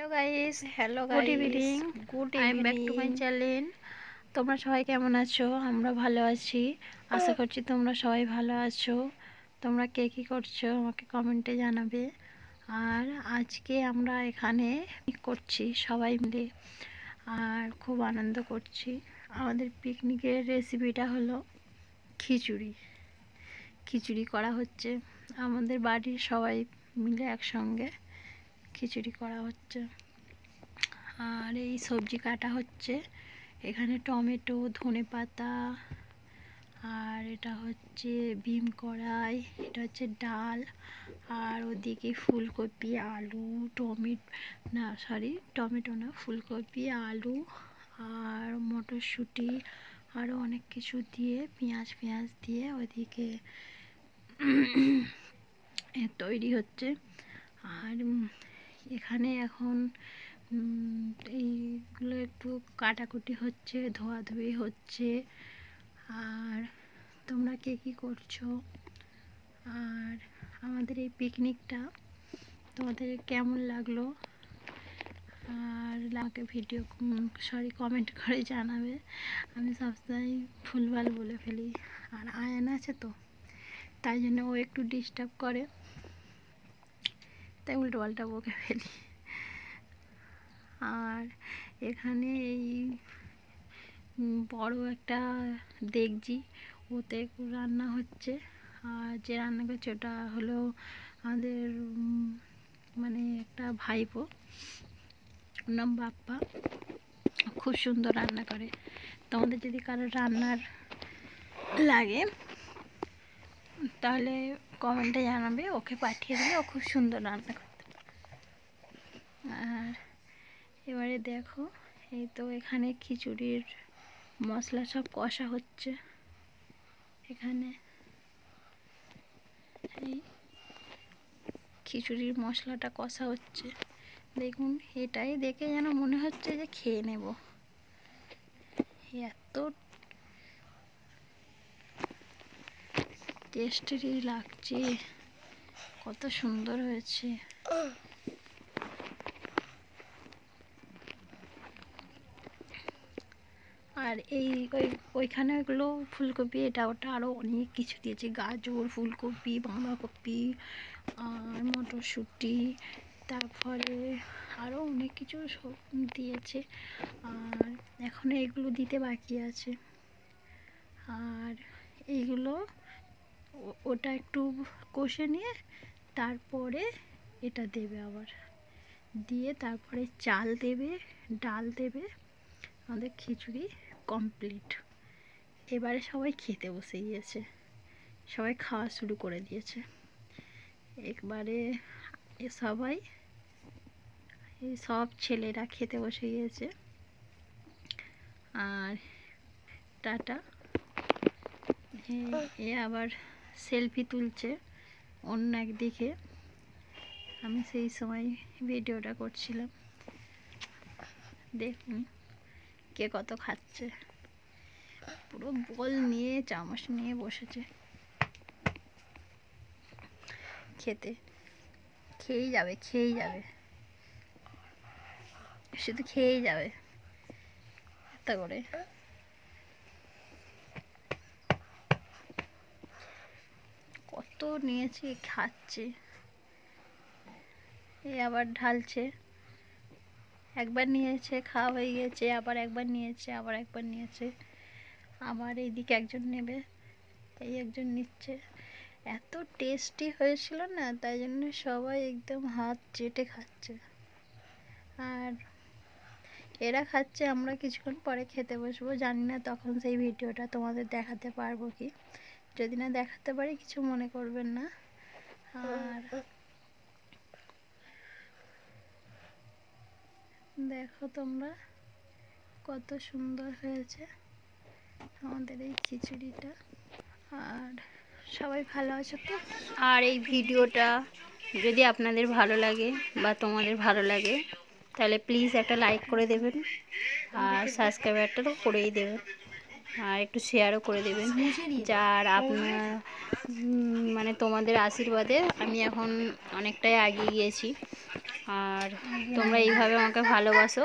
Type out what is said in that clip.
Hello good guys, evening. Good I am back to my evening. Channel. তোমরা সবাই কেমন আছো? আমরা ভালো আছি, আশা করছি তোমরা সবাই ভালো আছো। তোমরা কে কী করছো আমাকে কমেন্টে জানাবে। আর আজকে আমরা এখানে করছি সবাই মিলে, আর খুব আনন্দ করছি। আমাদের পিকনিকের রেসিপিটা হলো খিচুড়ি। খিচুড়ি করা হচ্ছে, আমাদের বাড়ির সবাই মিলে একসঙ্গে খিচুড়ি করা হচ্ছে। আর এই সবজি কাটা হচ্ছে, এখানে টমেটো, ধনেপাতা, আর এটা হচ্ছে বিম কড়াই, এটা হচ্ছে ডাল, আর ওদিকে ফুলকপি, আলু, টমেটো না, ফুলকপি, আলু আর মটরশুঁটি, আরও অনেক কিছু দিয়ে পেঁয়াজ দিয়ে ওদিকে তৈরি হচ্ছে। আর এখানে এখন এইগুলো একটু কাটাকুটি হচ্ছে, ধোয়াধুয়ি হচ্ছে। আর তোমরা কে কী করছো? আর আমাদের এই পিকনিকটা তোমাদের কেমন লাগলো? আর আমাকে কমেন্ট করে জানাবে। আমি সবসময় ভুলভাল বলে ফেলি, আর আয়ন আছে তো, তাই জন্য ও একটু ডিস্টার্ব করে, তাই উল্টো পাল্টা বকে ফেলি। আর এখানে এই বড় একটা ডেকচি, ওতে রান্না হচ্ছে। আর যে রান্না করছে ওটা হলো আমাদের মানে একটা ভাইপো, ওর নাম বাপ্পা, খুব সুন্দর রান্না করে। তোমাদের যদি কারো রান্নার লাগে তাহলে কমেন্টে জানাবে, ওকে পাঠিয়ে দিলে ও খুব সুন্দর রান্না করতে পারে। আর এবারে দেখো, এই তো এখানে খিচুড়ির মশলা সব কষা হচ্ছে। এখানে এই খিচুড়ির মশলাটা কষা হচ্ছে, দেখুন এটাই দেখে যেন মনে হচ্ছে যে খেয়ে নেব, এত টেস্টি লাগছে, কত সুন্দর হয়েছে। আর ওইখানে ওইগুলো ফুলকপি, এটা ওটা আরও অনেক কিছু দিয়েছে, গাজর, ফুলকপি, বাঁধাকপি আর মটরশুঁটি, তারপরে আরও অনেক কিছু সব দিয়েছে। আর এখন এগুলো দিতে বাকি আছে। আর এইগুলো ওটা একটু কষে নিয়ে তারপরে এটা দেবে, আবার দিয়ে তারপরে চাল দেবে, ডাল দেবে, আমাদের খিচুড়ি কমপ্লিট। এবারে সবাই খেতে বসে গিয়েছে, সবাই খাওয়া শুরু করে দিয়েছে। একবারে সবাই, এই সব ছেলেরা খেতে বসে গিয়েছে। আর টাটা, এ আবার সেলফি তুলছে অন্য একদিকে, আমি সেই সময় ভিডিওটা করছিলাম। দেখুন কে কত খাচ্ছে, পুরো বোল নিয়ে চামচ নিয়ে বসেছে খেতে, খেয়েই যাবে, শুধু খেয়েই যাবে এত করে। কত নিয়েছি, খাচ্ছে, এ আবার ঢালছে, একবার নিয়েছে, খাওয়া হয়ে গেছে, আবার একবার নিয়েছে, আবার এইদিকে একজন নেবে, এই একজন নিচ্ছে। এত টেস্টি হয়েছিল না, তাই জন্য সবাই একদম হাত চেটে খাচ্ছে। আর এরা খাচ্ছে, আমরা কিছুক্ষণ পরে খেতে বসবো, জানি না তখন সেই ভিডিওটা তোমাদের দেখাতে পারবো কি, যদি না দেখাতে পারি কিছু মনে করবেন না। আর দেখো তোমরা কত সুন্দর হয়েছে আমাদের এই খিচুড়িটা। আর সবাই ভালো আছো তো? আর এই ভিডিওটা যদি আপনাদের ভালো লাগে বা তোমাদের ভালো লাগে তাহলে প্লিজ একটা লাইক করে দেবেন, আর সাবস্ক্রাইবারটা তো করেই দেবেন। আর একটু শেয়ারও করে দেবেন। যার আপনার মানে তোমাদের আশীর্বাদে আমি এখন অনেকটাই এগিয়ে গিয়েছি। আর তোমরা এইভাবে আমাকে ভালোবাসো।